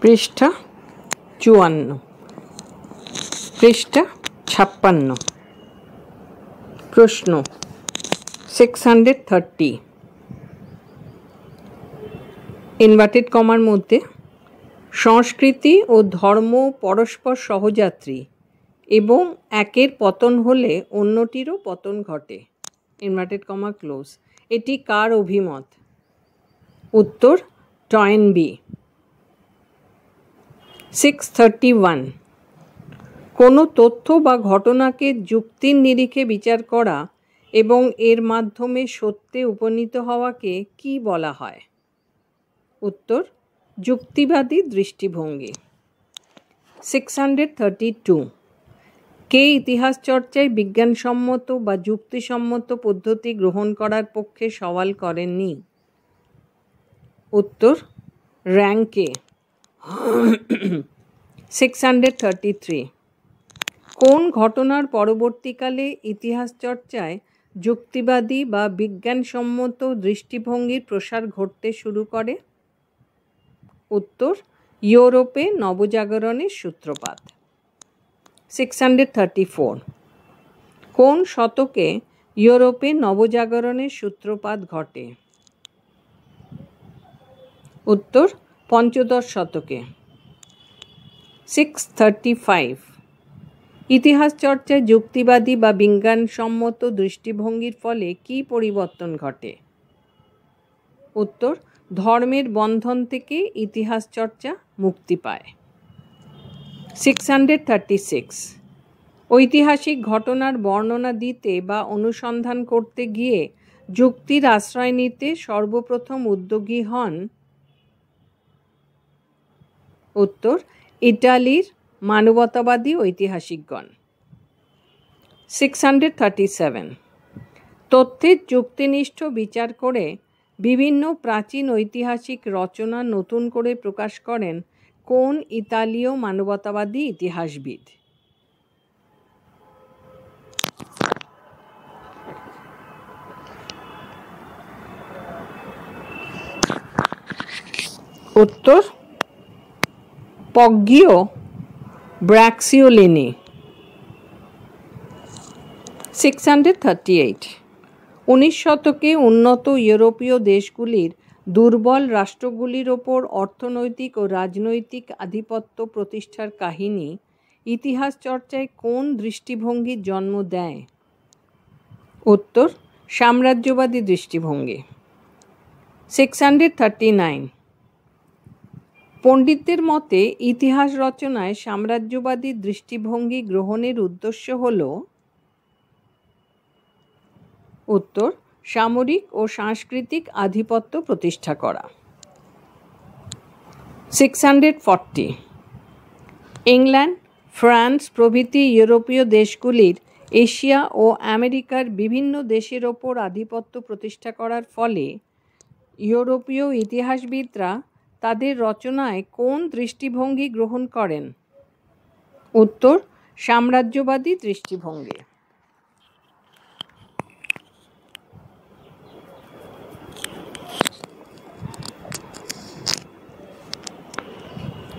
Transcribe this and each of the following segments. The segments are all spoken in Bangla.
পৃষ্ঠা ৫৪, পৃষ্ঠা ৫৬। প্রশ্ন 630 ইনভার্টেড কমার মধ্যে সংস্কৃতি ও ধর্ম পরস্পর সহযাত্রী এবং একের পতন হলে অন্যটিরও পতন ঘটে। Inverted comma close. এটি কার অভিমত? উত্তর টয়েনবি। 631 কোনো তথ্য বা ঘটনাকে যুক্তির নিরিখে বিচার করা এবং এর মাধ্যমে সত্যে উপনীত হওয়াকে কি বলা হয়? উত্তর যুক্তিবাদী দৃষ্টিভঙ্গি। 632 কে ইতিহাস চর্চায় বিজ্ঞানসম্মত বা যুক্তিসম্মত পদ্ধতি গ্রহণ করার পক্ষে সওয়াল করেননি? উত্তর র্যাঙ্কে। 633 কোন ঘটনার পরবর্তীকালে ইতিহাস চর্চায় যুক্তিবাদী বা বিজ্ঞানসম্মত দৃষ্টিভঙ্গির প্রসার ঘটতে শুরু করে? উত্তর ইউরোপে নবজাগরণের সূত্রপাত। 634 কোন শতকে ইউরোপে নবজাগরণের সূত্রপাত ঘটে? উত্তর পঞ্চদশ শতকে। 635 ইতিহাস চর্চায় যুক্তিবাদী বা বিজ্ঞানসম্মত দৃষ্টিভঙ্গির ফলে কি পরিবর্তন ঘটে? উত্তর ধর্মের বন্ধন থেকে ইতিহাস চর্চা মুক্তি পায়। 636 ঐতিহাসিক ঘটনার বর্ণনা দিতে বা অনুসন্ধান করতে গিয়ে যুক্তির আশ্রয় নিতে সর্বপ্রথম উদ্যোগী হন? উত্তর ইটালির মানবতাবাদী ঐতিহাসিকগণ। 637 তথ্যের যুক্তিনিষ্ঠ বিচার করে বিভিন্ন প্রাচীন ঐতিহাসিক রচনা নতুন করে প্রকাশ করেন কোন ইতালীয় মানবতাবাদী ইতিহাসবিদ? উত্তর পগ্গিও ব্র্যাক্সিওলিনি। 638 19 শতকে উন্নত ইউরোপীয় দেশগুলির দুর্বল রাষ্ট্রগুলির ওপর অর্থনৈতিক ও রাজনৈতিক আধিপত্য প্রতিষ্ঠার কাহিনী ইতিহাস চর্চায় কোন দৃষ্টিভঙ্গির জন্ম দেয়? উত্তর সাম্রাজ্যবাদী দৃষ্টিভঙ্গি। 639 পণ্ডিতদের মতে ইতিহাস রচনায় সাম্রাজ্যবাদী দৃষ্টিভঙ্গি গ্রহণের উদ্দেশ্য হল? উত্তর সামরিক ও সাংস্কৃতিক আধিপত্য প্রতিষ্ঠা করা। 640 ইংল্যান্ড, ফ্রান্স প্রভৃতি ইউরোপীয় দেশগুলির এশিয়া ও আমেরিকার বিভিন্ন দেশের ওপর আধিপত্য প্রতিষ্ঠা করার ফলে ইউরোপীয় ইতিহাসবিদরা তাদের রচনায় কোন দৃষ্টিভঙ্গি গ্রহণ করেন? উত্তর সাম্রাজ্যবাদী দৃষ্টিভঙ্গি।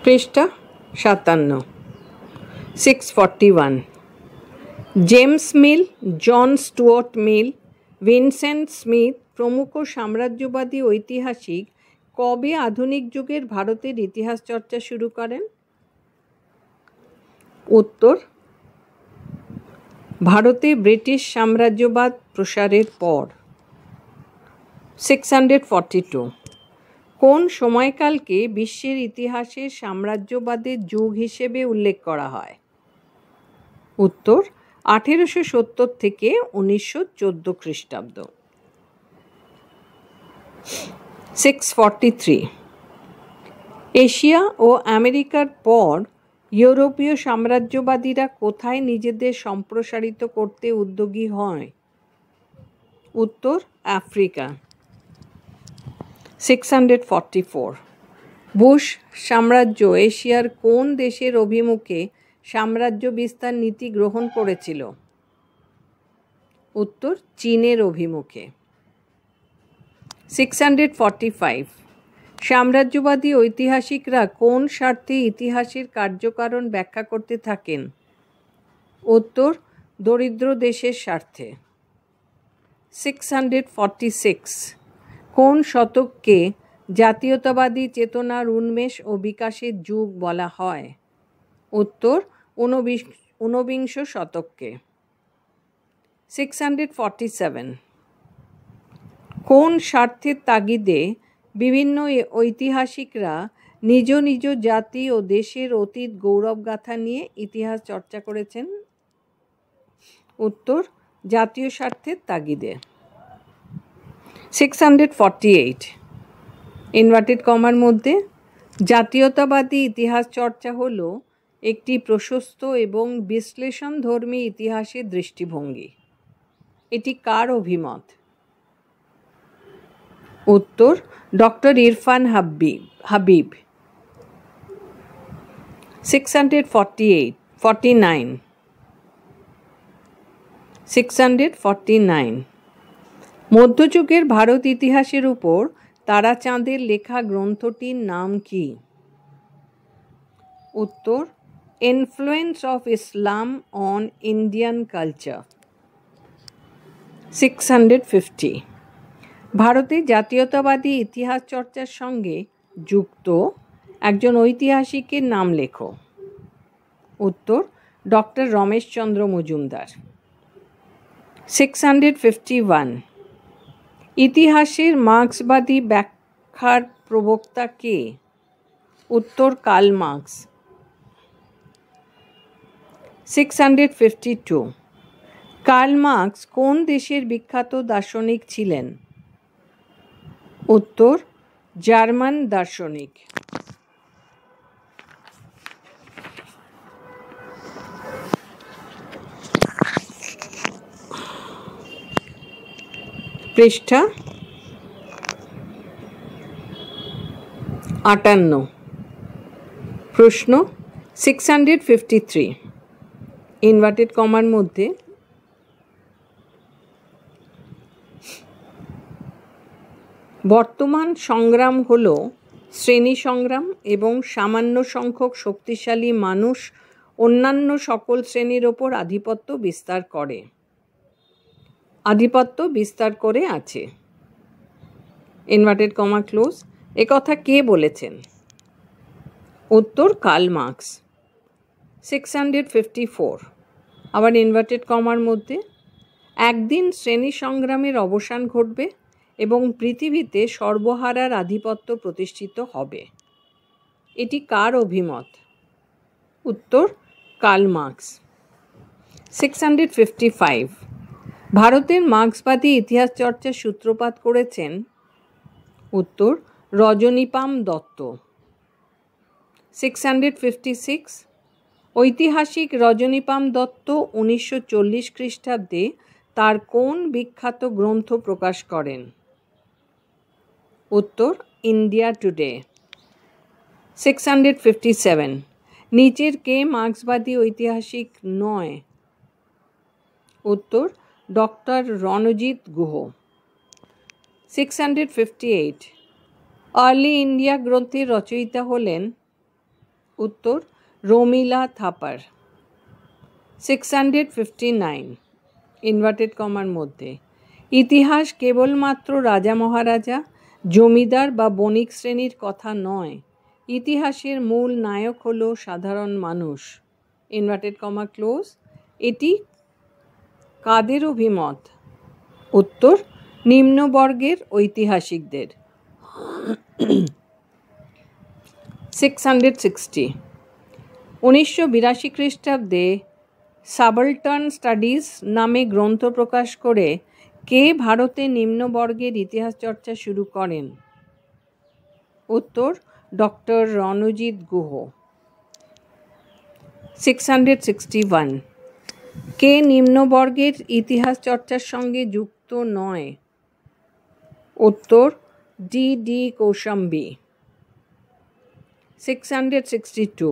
পৃষ্ঠা ৫৭। 641 জেমস মিল, জন স্টুয়ার্ট মিল, ভিনসেন্ট স্মিথ প্রমুখ সাম্রাজ্যবাদী ঐতিহাসিক কবে আধুনিক যুগের ভারতের ইতিহাস চর্চা শুরু করেন? উত্তর ভারতে ব্রিটিশ সাম্রাজ্যবাদ প্রসারের পর। 642 কোন সময়কালকে বিশ্বের ইতিহাসে সাম্রাজ্যবাদের যুগ হিসেবে উল্লেখ করা হয়? উত্তর 1870 থেকে 1914 খ্রিস্টাব্দ। 643 এশিয়া ও আমেরিকার পর ইউরোপীয় সাম্রাজ্যবাদীরা কোথায় নিজেদের সম্প্রসারিত করতে উদ্যোগী হয়? উত্তর আফ্রিকা। 644 বুশ সাম্রাজ্য এশিয়ার কোন দেশের অভিমুখে সাম্রাজ্য বিস্তার নীতি গ্রহণ করেছিল? উত্তর চীনের অভিমুখে। 645 সাম্রাজ্যবাদী ঐতিহাসিকরা কোন স্বার্থে ইতিহাসের কার্যকারণ ব্যাখ্যা করতে থাকেন? উত্তর, দরিদ্র দেশের স্বার্থে। 646 কোন শতককে জাতীয়তাবাদী চেতনার উন্মেষ ও বিকাশের যুগ বলা হয়? উত্তর, ঊনবিংশ শতককে। 647 কোন স্বার্থের তাগিদে বিভিন্ন ঐতিহাসিকরা নিজ নিজ জাতি ও দেশের অতীত গৌরবগাথা নিয়ে ইতিহাস চর্চা করেছেন? উত্তর, জাতীয় স্বার্থের তাগিদে। 648 ইনভার্টেড কমার মধ্যে জাতীয়তাবাদী ইতিহাস চর্চা হলো একটি প্রশস্ত এবং বিশ্লেষণধর্মী ইতিহাসের দৃষ্টিভঙ্গি। এটি কার অভিমত? উত্তর, ডক্টর ইরফান হাবিব। 649 মধ্যযুগের ভারত ইতিহাসের উপর তারাচাঁদের লেখা গ্রন্থটির নাম কি? উত্তর, influence of Islam on Indian culture. 650 ভারতের জাতীয়তাবাদী ইতিহাস চর্চার সঙ্গে যুক্ত একজন ঐতিহাসিকের নাম লেখো। উত্তর, ডক্টর রমেশচন্দ্র মজুমদার। 651 ইতিহাসের মার্ক্সবাদী ব্যাখ্যার প্রবক্তা কে? উত্তর, কার্ল মার্ক্স। 652 কার্ল মার্ক্স কোন দেশের বিখ্যাত দার্শনিক ছিলেন? উত্তর, জার্মান দার্শনিক। পৃষ্ঠা 58 প্রশ্ন 653 ইনভার্টেড কমার মধ্যে বর্তমান সংগ্রাম হল শ্রেণী সংগ্রাম এবং সামান্য সংখ্যক শক্তিশালী মানুষ অন্যান্য সকল শ্রেণীর ওপর আধিপত্য বিস্তার করে আছে। Inverted comma close. একথা কে বলেছেন? উত্তর, কার্ল মার্ক্স। 654 আবার ইনভার্টেড কমার মধ্যে একদিন শ্রেণী সংগ্রামের অবসান ঘটবে এবং পৃথিবীতে সর্বহারার আধিপত্য প্রতিষ্ঠিত হবে। এটি কার অভিমত? উত্তর, কার্ল মার্ক্স। 655 ভারতের মার্ক্সবাদী ইতিহাস চর্চার সূত্রপাত করেছেন? উত্তর, রজনীপাম দত্ত। 656 ঐতিহাসিক রজনীপাম দত্ত 1940 খ্রিস্টাব্দে তার কোন বিখ্যাত গ্রন্থ প্রকাশ করেন? উত্তর, ইন্ডিয়া টুডে। 657 নিচের কে মার্ক্সবাদী ঐতিহাসিক নয়? উত্তর, doctor Ranajit Guha. 658 early India গ্রন্থের রচয়িতা হলেন? উত্তর, রমিলা থাপার। 659 ইনভার্টেড কমার মধ্যে ইতিহাস কেবলমাত্র রাজা মহারাজা, জমিদার বা বণিক শ্রেণীর কথা নয়, ইতিহাসের মূল নায়ক হলো সাধারণ মানুষ। Inverted comma close. এটি কাদের অভিমত? উত্তর, নিম্নবর্গের ঐতিহাসিকদের। 660 1982 খ্রিস্টাব্দে সাবলটন স্টাডিজ নামে গ্রন্থ প্রকাশ করে কে ভারতে নিম্নবর্গের ইতিহাস চর্চা শুরু করেন? উত্তর, ডক্টর রণজিৎ গুহ। 661 কে নিম্নবর্গের ইতিহাস চর্চার সঙ্গে যুক্ত নয়? উত্তর, ডি কৌশাম্বী। 662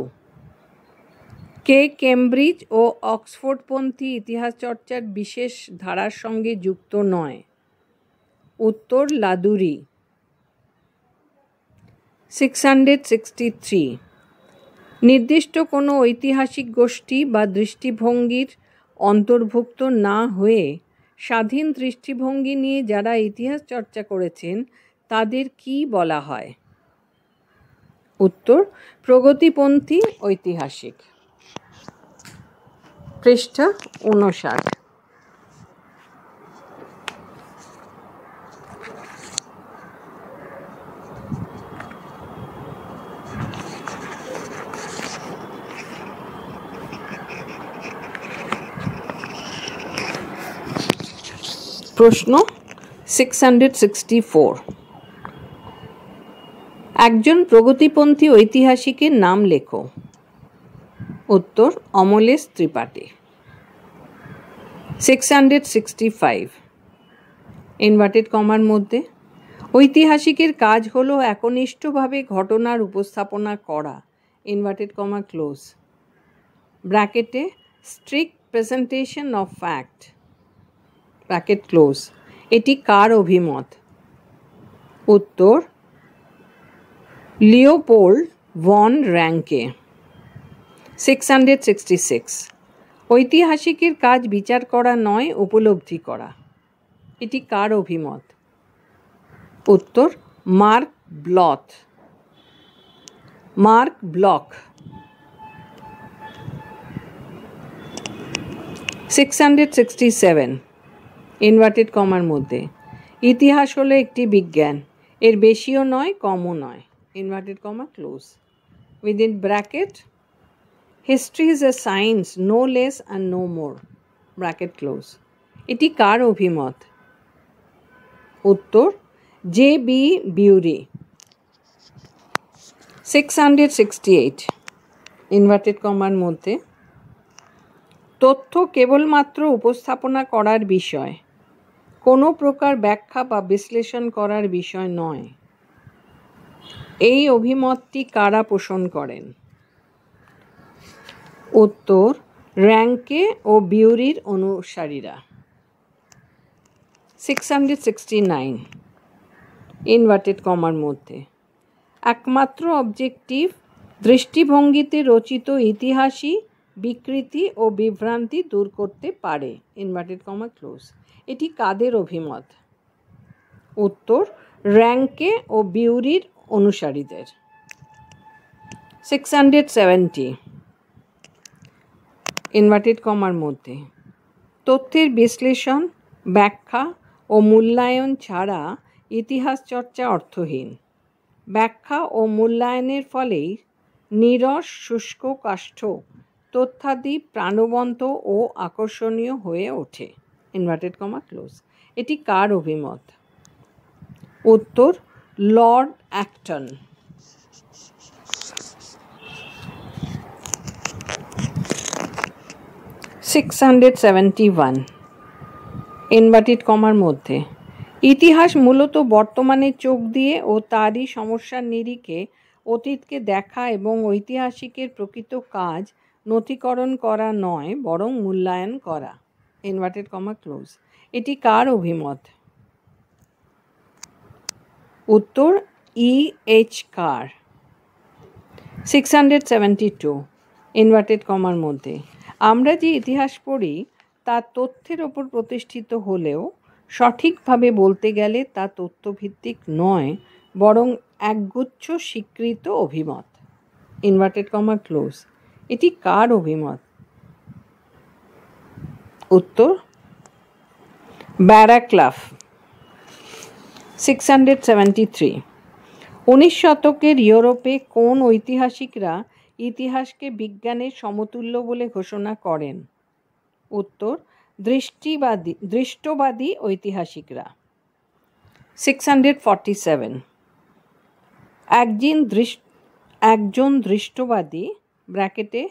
কে কেমব্রিজ ও অক্সফোর্ডপন্থী ইতিহাস চর্চার বিশেষ ধারার সঙ্গে যুক্ত নয়? উত্তর, লাদুরি। 663 নির্দিষ্ট কোনো ঐতিহাসিক গোষ্ঠী বা দৃষ্টিভঙ্গির অন্তর্ভুক্ত না হয়ে স্বাধীন দৃষ্টিভঙ্গি নিয়ে যারা ইতিহাস চর্চা করেছেন তাদের কি বলা হয়? উত্তর, প্রগতিপন্থী ঐতিহাসিক। পৃষ্ঠা 59। প্রশ্ন 664, একজন প্রগতিপন্থী ঐতিহাসিকের নাম লেখো। উত্তর, অমলেশ ত্রিপাঠী। 665 ইনভার্টেড কমার মধ্যে, ঐতিহাসিকের কাজ হলো একনিষ্ঠভাবে ঘটনার উপস্থাপনা করা, ইনভার্টেড কমা ক্লোজ, ব্র্যাকেটে strict presentation of fact, bracket close. এটি কার অভিমত? উত্তর, লিওপোল্ড ভন র্যাঙ্কে। 666 ঐতিহাসিকের কাজ বিচার করা নয়, উপলব্ধি করা। এটি কার অভিমত? উত্তর, মার্ক ব্লক। 667 ইনভার্টেড কমার মধ্যে, ইতিহাস হলো একটি বিজ্ঞান, এর বেশিও নয় কমও নয়, inverted comma close, within bracket history is a science no less and no more, bracket close. এটি কার অভিমত? উত্তর, জে.বি. বিউরি। 668 ইনভার্টেড কমার মধ্যে, তথ্য কেবলমাত্র উপস্থাপনা করার বিষয়, কোনো প্রকার ব্যাখ্যা বা বিশ্লেষণ করার বিষয় নয়। এই অভিমতটি কারা পোষণ করেন? উত্তর, র্যাঙ্কে ও বিউরির অনুসারীরা। 669 ইনভার্টেড কমার মধ্যে, একমাত্র অবজেক্টিভ দৃষ্টিভঙ্গিতে রচিত ইতিহাসই বিকৃতি ও বিভ্রান্তি দূর করতে পারে, ইনভার্টেড কমা ক্লোজ। এটি কাদের অভিমত? উত্তর, র্যাঙ্কে ও বিউরির অনুসারীদের। 670 ইনভার্টেড কমার মধ্যে, তথ্যের বিশ্লেষণ, ব্যাখ্যা ও মূল্যায়ন ছাড়া ইতিহাস চর্চা অর্থহীন। ব্যাখ্যা ও মূল্যায়নের ফলেই নীরস শুষ্ক কাষ্ঠ তথ্যাদি প্রাণবন্ত ও আকর্ষণীয় হয়ে ওঠে, ইনভার্টেড কমা ক্লোজ। এটি কার অভিমত? উত্তর, লর্ড অ্যাক্টন। 671 ইনভার্টেড কমার মধ্যে, ইতিহাস মূলত বর্তমানের চোখ দিয়ে ও তারই সমস্যার নিরিখে অতীতকে দেখা এবং ঐতিহাসিকের প্রকৃত কাজ নথিকরণ করা নয়, বরং মূল্যায়ন করা, ইনভার্টেড কমা ক্লোজ। এটি কার অভিমত? উত্তর, E.H. কার। 672 ইনভার্টেড কমার মধ্যে, আমরা যে ইতিহাস পড়ি তা তথ্যের ওপর প্রতিষ্ঠিত হলেও সঠিকভাবে বলতে গেলে তা তথ্যভিত্তিক নয়, বরং একগুচ্ছ স্বীকৃত অভিমত, ইনভার্টেড কমা ক্লোজ। এটি কার অভিমত? উত্তর, ব্যারাক্লাফ। 673 19 শতকের ইউরোপে কোন ঐতিহাসিকরা ইতিহাসকে বিজ্ঞানের সমতুল্য বলে ঘোষণা করেন? উত্তর, দৃষ্টবাদী ঐতিহাসিকরা। 647 একজন দৃষ্টবাদী ব্র্যাকেটে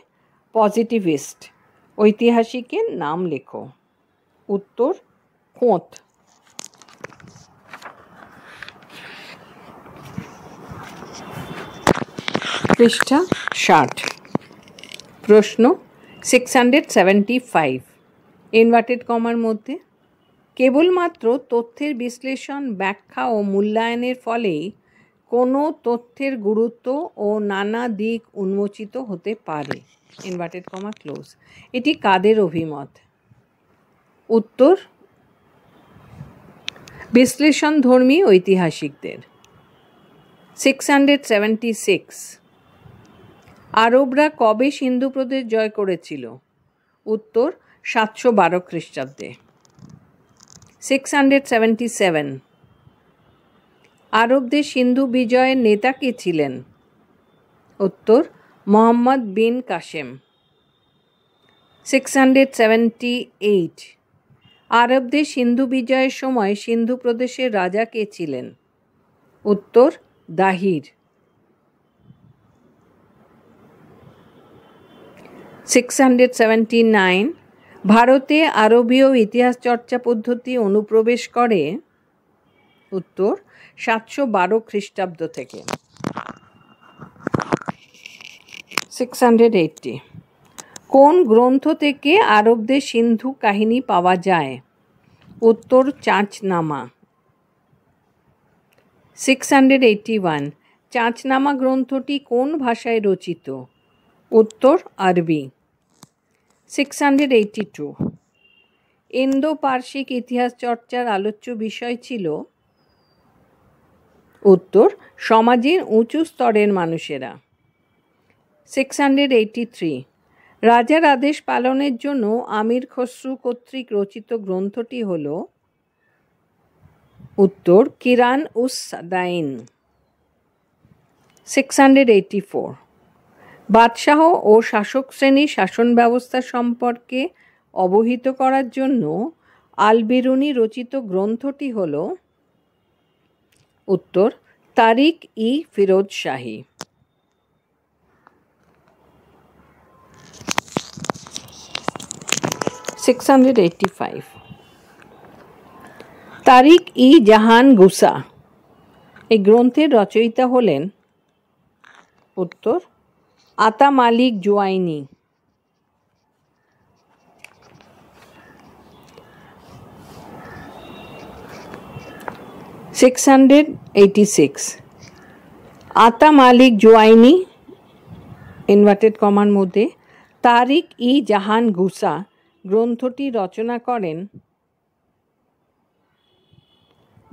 পজিটিভিস্ট ঐতিহাসিকের নাম লেখো। উত্তর, কোঁত। পৃষ্ঠা 60 প্রশ্ন 675 ইনভার্টেড কমার মধ্যে, কেবলমাত্র তথ্যের বিশ্লেষণ, ব্যাখ্যা ও মূল্যায়নের ফলেই কোনো তথ্যের গুরুত্ব ও নানা দিক উন্মোচিত হতে পারে। Inverted comma close. এটি কাদের অভিমত? উত্তর বিশ্লেষণধর্মী ঐতিহাসিকদের। 676 আরবরা কবে সিন্ধু প্রদেশ জয় করেছিল? উত্তর 712 খ্রিস্টাব্দে। 677 আরবদের সিন্ধু বিজয়ের নেতা কে ছিলেন? উত্তর মোহাম্মদ বিন কাসেম। 678 আরবদের সিন্ধু বিজয়ের সময় সিন্ধু প্রদেশের রাজা কে ছিলেন? উত্তর দাহির। 679 ভারতে আরবীয় ইতিহাস চর্চা পদ্ধতি অনুপ্রবেশ করে? উত্তর 712 খ্রিস্টাব্দ থেকে। 680 কোন গ্রন্থ থেকে আরবদের সিন্ধু কাহিনী পাওয়া যায়? উত্তর চাঁচনামা। 681 চাঁচনামা গ্রন্থটি কোন ভাষায় রচিত? উত্তর আরবি। 682 ইন্দো পার্শ্বিক ইতিহাস চর্চার আলোচ্য বিষয় ছিল? উত্তর সমাজের উঁচু স্তরের মানুষেরা। 683 রাজার আদেশ পালনের জন্য আমির খসরু কর্তৃক রচিত গ্রন্থটি হল? উত্তর কিরান উস সাদাইন। 684 বাদশাহ ও শাসক শ্রেণীর শাসন ব্যবস্থা সম্পর্কে অবহিত করার জন্য আল বিরুনি রচিত গ্রন্থটি হল? উত্তর তারিক ই ফিরোজ শাহী। 685 তারিক ই জাহান গুসা এই গ্রন্থের রচয়িতা হলেন? উত্তর আতা মালিক জুয়াইনি। 686 আতা মালিক জুয়াইনি ইনভার্টেড কমার মধ্যে তারিক ই জাহান গুসা গ্রন্থটি রচনা করেন?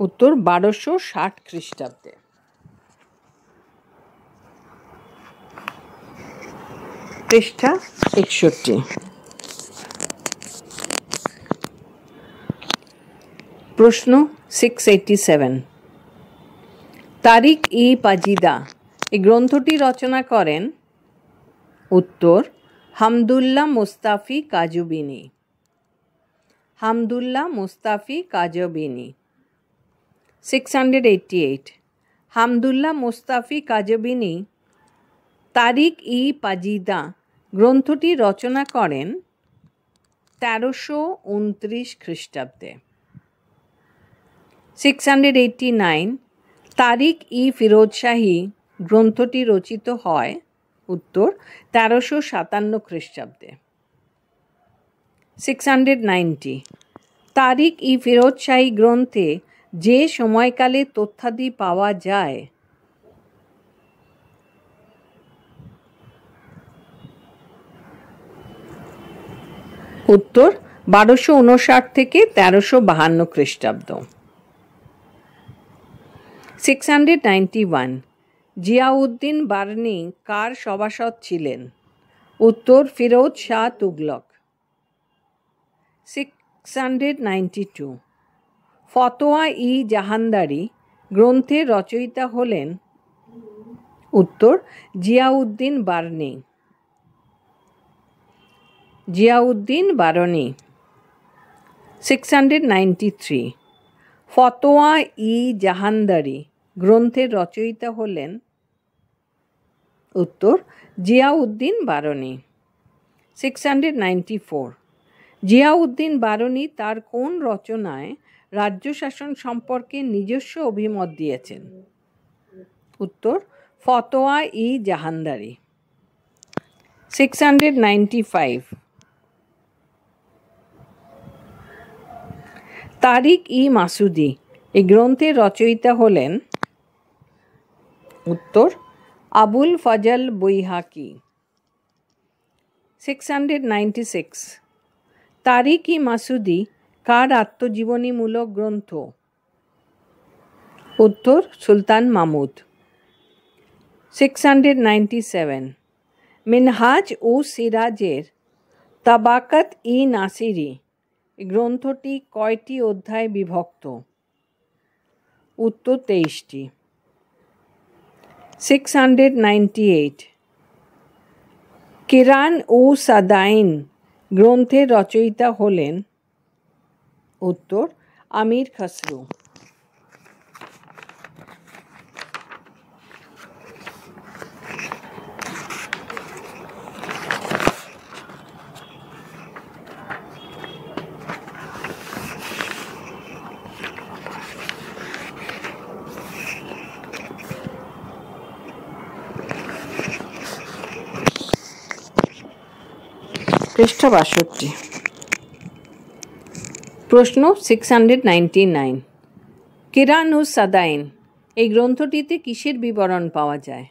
উত্তর 1260 খ্রিস্টাব্দে। পৃষ্ঠা 61। প্রশ্ন 687 তারিক ই পাজিদা এই গ্রন্থটি রচনা করেন? উত্তর হামদুল্লাহ মুস্তাফি কাজবিনী। হামদুল্লাহ মুস্তাফি কাজবিনী। 688 হামদুল্লাহ মুস্তাফি কাজবিনী তারিক ই পাজিদা গ্রন্থটি রচনা করেন 1329 খ্রিস্টাব্দে। 689 তারিক ই ফিরোজ শাহী গ্রন্থটি রচিত হয়? উত্তর 1357 খ্রিস্টাব্দে। 690 তারিক ই ফিরোজ শাহী গ্রন্থে যে সময়কালে তথ্যাদি পাওয়া যায়? উত্তর 1259 থেকে 1352 খ্রিস্টাব্দ। 691 জিয়াউদ্দিন বার্নি কার সভাসদ ছিলেন? উত্তর ফিরোজ শাহ তুগলক। 692 ফতোয়া ই জাহানদারি গ্রন্থের রচয়িতা হলেন? উত্তর জিয়াউদ্দিন বার্নি। জিয়াউদ্দিন বারনি। 693 ফতোয়া ই জাহানদারি গ্রন্থের রচয়িতা হলেন? উত্তর জিয়াউদ্দিন বারনি। 694 জিয়াউদ্দিন বারনি তার কোন রচনায় রাজ্য শাসন সম্পর্কে নিজস্ব অভিমত দিয়েছেন? উত্তর ফতোয়া ই জাহানদারি। 695 তারিক ই মাসুদি এই গ্রন্থের রচয়িতা হলেন? উত্তর আবুল ফজল বৈহাকি। 696 তারিক-ই মাসুদি কার আত্মজীবনীমূলক গ্রন্থ? উত্তর সুলতান মাহমুদ। 697 মিনহাজ ও সিরাজের তাবাকাত-ই নাসিরি গ্রন্থটি কয়টি অধ্যায়ে বিভক্ত? উত্তর 23টি। 698 কিরান ও সাদাইন গ্রন্থের রচয়িতা হলেন? উত্তর আমির খসরু। পৃষ্ঠা 62। প্রশ্ন 699 কিরান ও সাদাইন এই গ্রন্থটিতে কিসের বিবরণ পাওয়া যায়?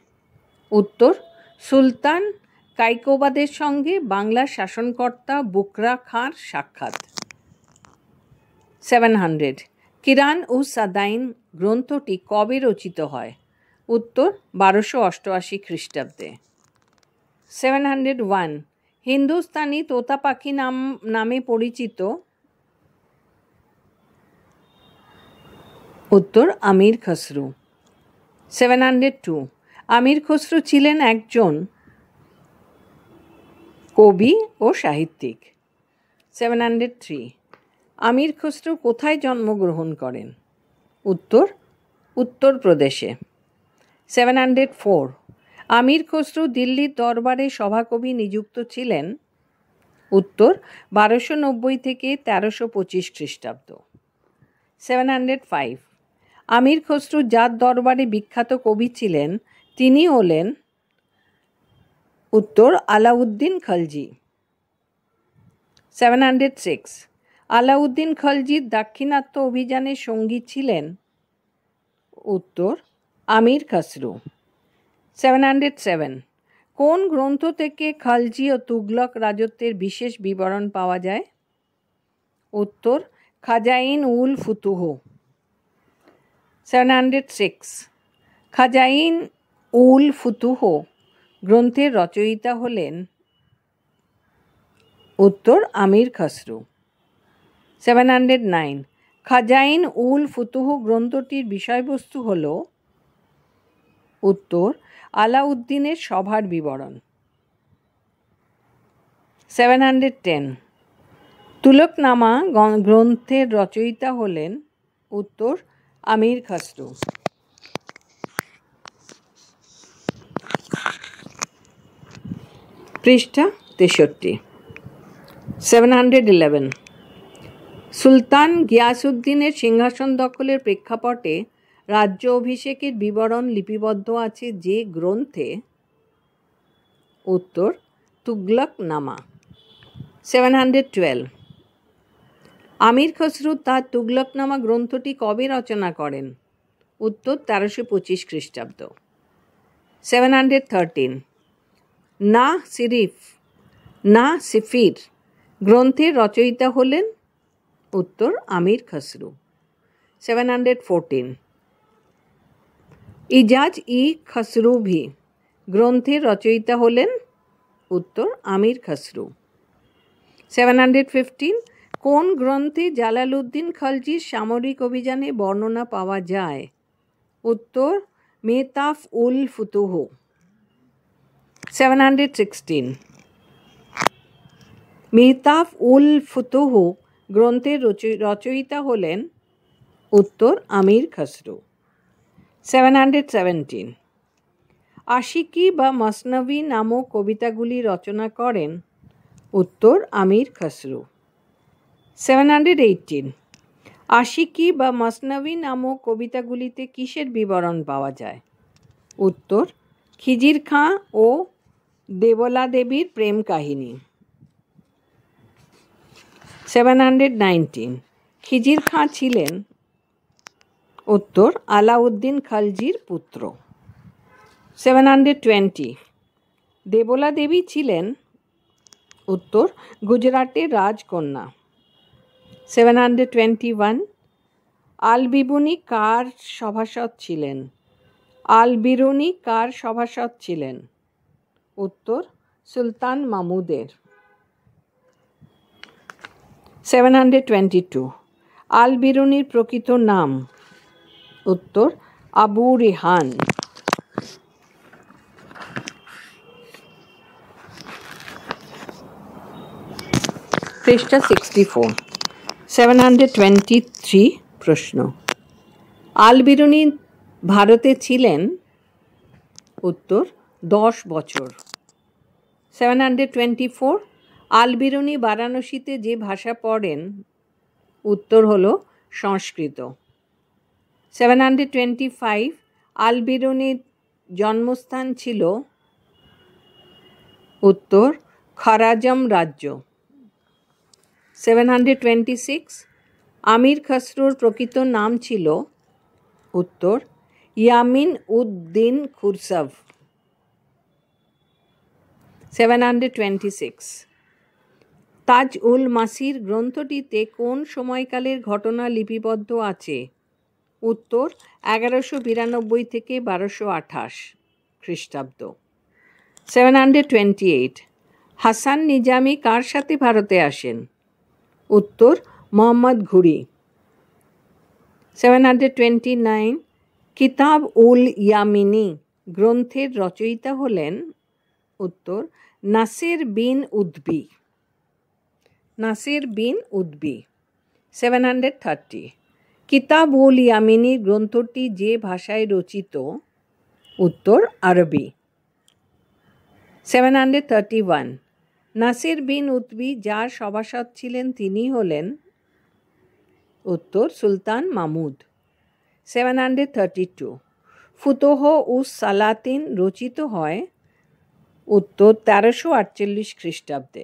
উত্তর সুলতান কায়কোবাদের সঙ্গে বাংলার শাসনকর্তা বুকরা খাঁর সাক্ষাৎ। 700 কিরান ও সাদাইন গ্রন্থটি কবে রচিত হয়? উত্তর 1288 খ্রিস্টাব্দে। 701 হিন্দুস্তানি তোতা পাখি নামে পরিচিত? উত্তর আমির খসরু। 702 আমির খসরু ছিলেন একজন কবি ও সাহিত্যিক। 703 আমির খসরু কোথায় জন্মগ্রহণ করেন? উত্তর উত্তরপ্রদেশে। 704 আমির খসরু দিল্লির দরবারে সভাকবি নিযুক্ত ছিলেন? উত্তর 1290 থেকে 1325 খ্রিস্টাব্দ। 705 আমির খসরু যার দরবারে বিখ্যাত কবি ছিলেন তিনি হলেন? উত্তর আলাউদ্দিন খলজি। 706 আলাউদ্দিন খলজির দাক্ষিণাত্য অভিযানের সঙ্গী ছিলেন? উত্তর আমির খসরু। 707 কোন গ্রন্থ থেকে খলজি ও তুগলক রাজত্বের বিশেষ বিবরণ পাওয়া যায়? উত্তর খাজাইন উল ফুতুহ। 706 খাজাইন উল ফুতুহ গ্রন্থের রচয়িতা হলেন? উত্তর আমির খসরু। 709 খাজাইন উল ফুতুহ গ্রন্থটির বিষয়বস্তু হল? উত্তর আলাউদ্দিনের সভার বিবরণ। 710 তুলকনামা গ্রন্থের রচয়িতা হলেন? উত্তর আমির খসরু। পৃষ্ঠা 63। 711 সুলতান গিয়াসউদ্দিনের সিংহাসন দখলের প্রেক্ষাপটে রাজ্য অভিষেকের বিবরণ লিপিবদ্ধ আছে যে গ্রন্থে? উত্তর তুগলকনামা। 712 আমির খসরু তার তুগলকনামা গ্রন্থটি কবে রচনা করেন? উত্তর 1325 খ্রিস্টাব্দ। 713 না সিরিফ না সিফির গ্রন্থের রচয়িতা হলেন? উত্তর আমির খসরু। 714 ইজাজ-ই খসরুভি গ্রন্থের রচয়িতা হলেন? উত্তর আমির খসরু। 715 কোন গ্রন্থে জালালউদ্দিন খলজির সামরিক অভিযানে বর্ণনা পাওয়া যায়? উত্তর মেহতাফ উল ফুতুহ। 716 মেহতাফ উল ফুতুহ গ্রন্থের রচয়িতা হলেন? উত্তর আমির খসরু। 717 আশিকি বা মসনবী নামক কবিতাগুলি রচনা করেন? উত্তর আমির খসরু। 718 আশিকি বা মসনবী নামক কবিতাগুলিতে কিসের বিবরণ পাওয়া যায়? উত্তর খিজির খাঁ ও দেবলা দেবীর প্রেম কাহিনী। 719 খিজির খাঁ ছিলেন? উত্তর আলাউদ্দিন খলজির পুত্র। 720 দেবলা দেবী ছিলেন উত্তর গুজরাটের রাজকন্যা। 721 আল বিরুনি কার সভাসদ ছিলেন? আল বিরুনি কার সভাসদ ছিলেন? উত্তর সুলতান মাহমুদের। 722 আল বিরুনির প্রকৃত নাম? উত্তর আবু রিহান। পৃষ্ঠা 64। 723 প্রশ্ন আল বিরুনি ভারতে ছিলেন? উত্তর 10 বছর। 724 আল বিরুনি বারাণসীতে যে ভাষা পড়েন? উত্তর হলো সংস্কৃত। 725 আল বিরুনির জন্মস্থান ছিল? উত্তর খারাজম রাজ্য। 726 আমির খসরুর প্রকৃত নাম ছিল? উত্তর ইয়ামিন উদ-দিন খুরসভ। 726 তাজ উল মাসির গ্রন্থটিতে কোন সময়কালের ঘটনা লিপিবদ্ধ আছে? উত্তর 1192 থেকে 1228 খ্রিস্টাব্দ। 728 হাসান নিজামি কার সাথে ভারতে আসেন? উত্তর মোহাম্মদ ঘুরি। 729 কিতাব উল ইয়ামিনী গ্রন্থের রচয়িতা হলেন? উত্তর নাসির বিন উদ্বি। নাসির বিন উদ্বি। 730 কিতাব উল ইয়ামিনী গ্রন্থটি যে ভাষায় রচিত? উত্তর আরবি। 731 নাসির বিন উদ্বি যার সভাসদ ছিলেন তিনি হলেন? উত্তর সুলতান মাহমুদ। 732 ফুতুহ উস সালাতিন রচিত হয়? উত্তর 1348 খ্রিস্টাব্দে।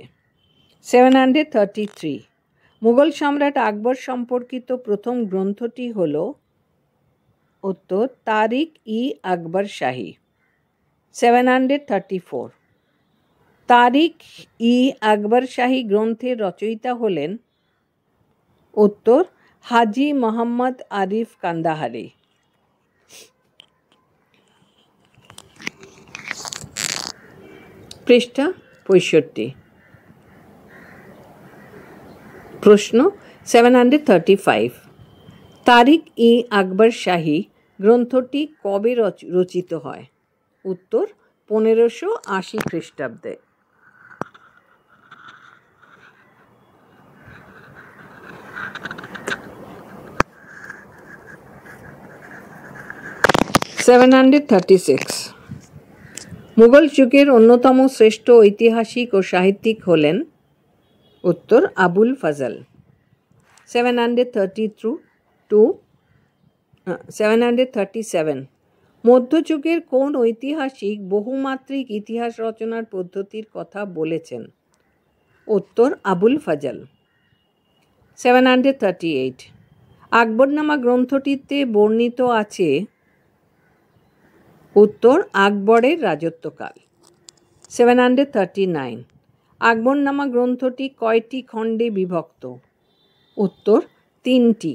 733 মুঘল সম্রাট আকবর সম্পর্কিত প্রথম গ্রন্থটি হল? উত্তর তারিখ ই আকবর শাহী। 734 তারিখ ই আকবর শাহী গ্রন্থের রচয়িতা হলেন? উত্তর হাজি মোহাম্মদ আরিফ কান্দাহারি। পৃষ্ঠা 65। প্রশ্ন 735 তারিখ ই আকবর শাহী গ্রন্থটি কবে রচিত হয়? উত্তর 1580 খ্রিস্টাব্দে। 736 মুঘল যুগের অন্যতম শ্রেষ্ঠ ঐতিহাসিক ও সাহিত্যিক হলেন? উত্তর আবুল ফজল। 737 মধ্যযুগের কোন ঐতিহাসিক বহুমাত্রিক ইতিহাস রচনার পদ্ধতির কথা বলেছেন? উত্তর আবুল ফজল। 738 আকবরনামা গ্রন্থটিতে বর্ণিত আছে? উত্তর আকবরের রাজত্বকাল। 739 আকবরনামা গ্রন্থটি কয়টি খণ্ডে বিভক্ত? উত্তর 3টি।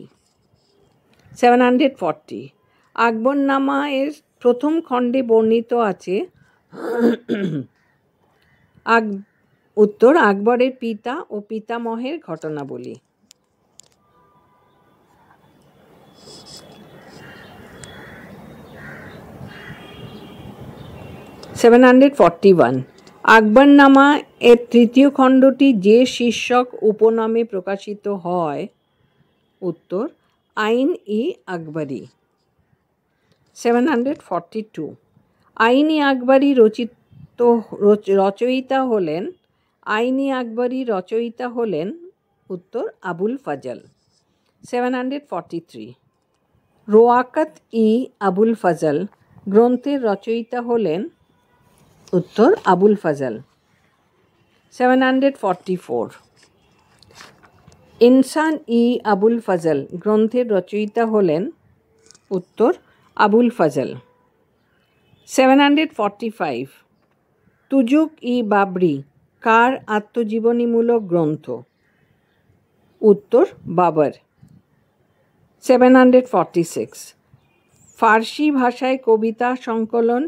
740 আকবরনামা এর প্রথম খণ্ডে বর্ণিত আছে? উত্তর আকবরের পিতা ও পিতামহের ঘটনাবলী। 741 আকবরনামা এর তৃতীয় খণ্ডটি যে শীর্ষক উপনামে প্রকাশিত হয়? উত্তর আইন ই আকবরী। 742 আইন ই আকবরী রচয়িতা হলেন? আইন ই আকবরী রচয়িতা হলেন? উত্তর আবুল ফজল। 743 রোয়াকাত ই আবুল ফজল গ্রন্থের রচয়িতা হলেন? উত্তর আবুল ফজল। 744 ইনসান ই আবুল ফজল গ্রন্থের রচয়িতা হলেন? উত্তর আবুল ফজল। 745 তুজুক ই বাবরি কার আত্মজীবনীমূলক গ্রন্থ? উত্তর বাবর। 746 ফার্সি ভাষায় কবিতা সংকলন?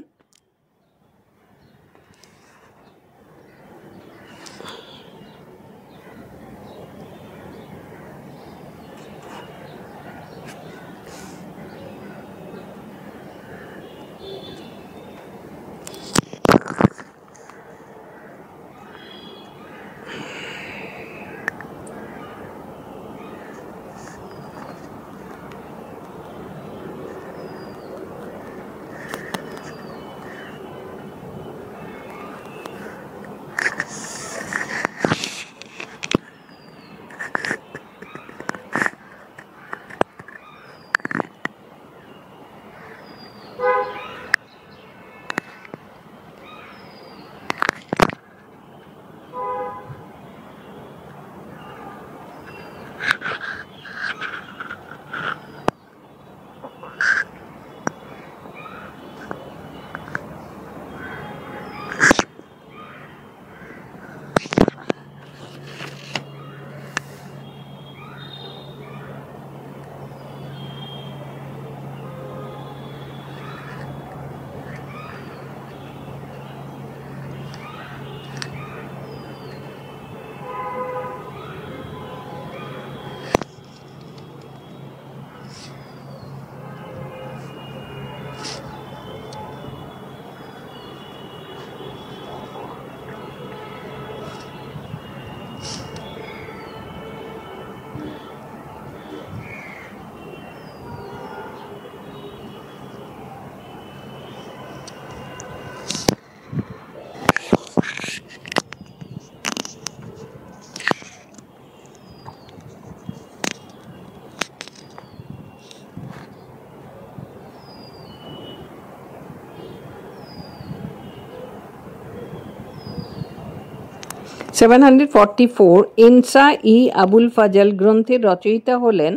সেভেন 744 ইনসা ই আবুল ফাজল গ্রন্থের রচয়িতা হলেন?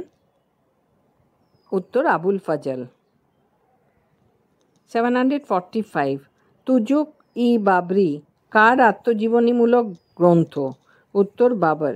উত্তর আবুল ফাজল। 745 তুজুক ই বাবরি কার আত্মজীবনীমূলক গ্রন্থ? উত্তর বাবর।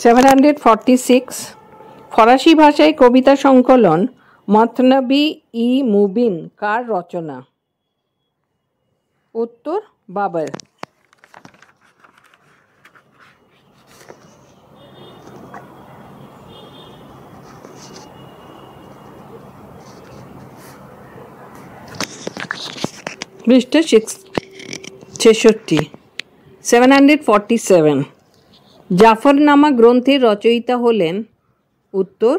746 ফরাসি ভাষায় কবিতা সংকলন মতনবী ই মুবিন কার রচনা? উত্তর বাবর। 66 747 জাফরনামা গ্রন্থের রচয়িতা হলেন? উত্তর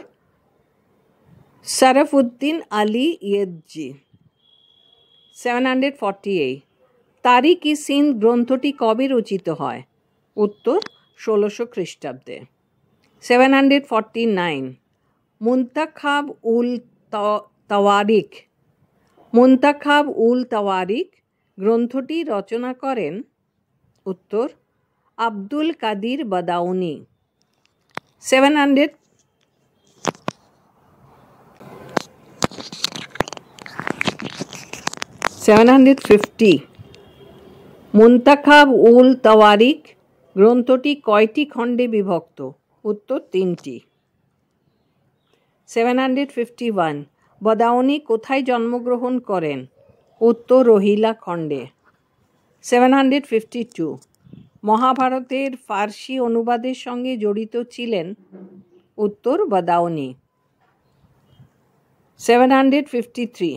শরফুদ্দিন আলী ইয়েদজি। 748 তারিক ই সিন্ধ গ্রন্থটি কবে রচিত হয়? উত্তর 1600 খ্রিস্টাব্দে। 749 মুন্তাখাব উল তাওয়ারিক গ্রন্থটি রচনা করেন? উত্তর আব্দুল কাদির বাদাউনি। 750 মুন্তাখাব উল তাওয়ারিক গ্রন্থটি কয়টি খণ্ডে বিভক্ত? উত্তর 3টি। 751 বাদাউনি কোথায় জন্মগ্রহণ করেন? উত্তর রোহিলা খণ্ডে। 752 মহাভারতের ফার্সি অনুবাদের সঙ্গে জড়িত ছিলেন? উত্তর বাদাউনি। 753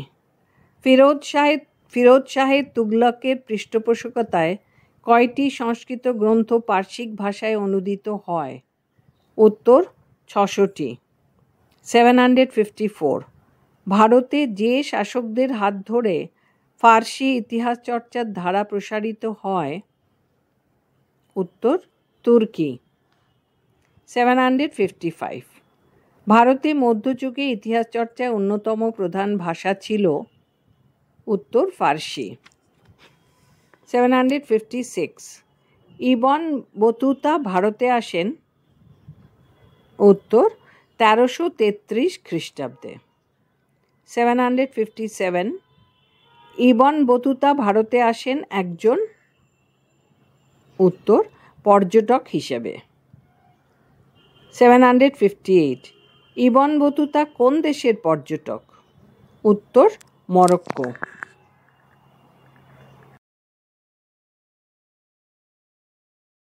ফিরোজ শাহের তুগলকের পৃষ্ঠপোষকতায় কয়টি সংস্কৃত গ্রন্থ পার্সিক ভাষায় অনুদিত হয়? উত্তর 600টি। 754 ভারতে যে শাসকদের হাত ধরে ফার্সি ইতিহাস চর্চার ধারা প্রসারিত হয়? উত্তর তুর্কি। 755 ভারতে মধ্যযুগে ইতিহাস চর্চায় অন্যতম প্রধান ভাষা ছিল? উত্তর ফার্সি। 756 ইবন বতুতা ভারতে আসেন? উত্তর 1333 খ্রিস্টাব্দে। 757 ইবন বতুতা ভারতে আসেন একজন? উত্তর পর্যটক হিসেবে। 758 ইবন বতুতা কোন দেশের পর্যটক? উত্তর মরক্কো।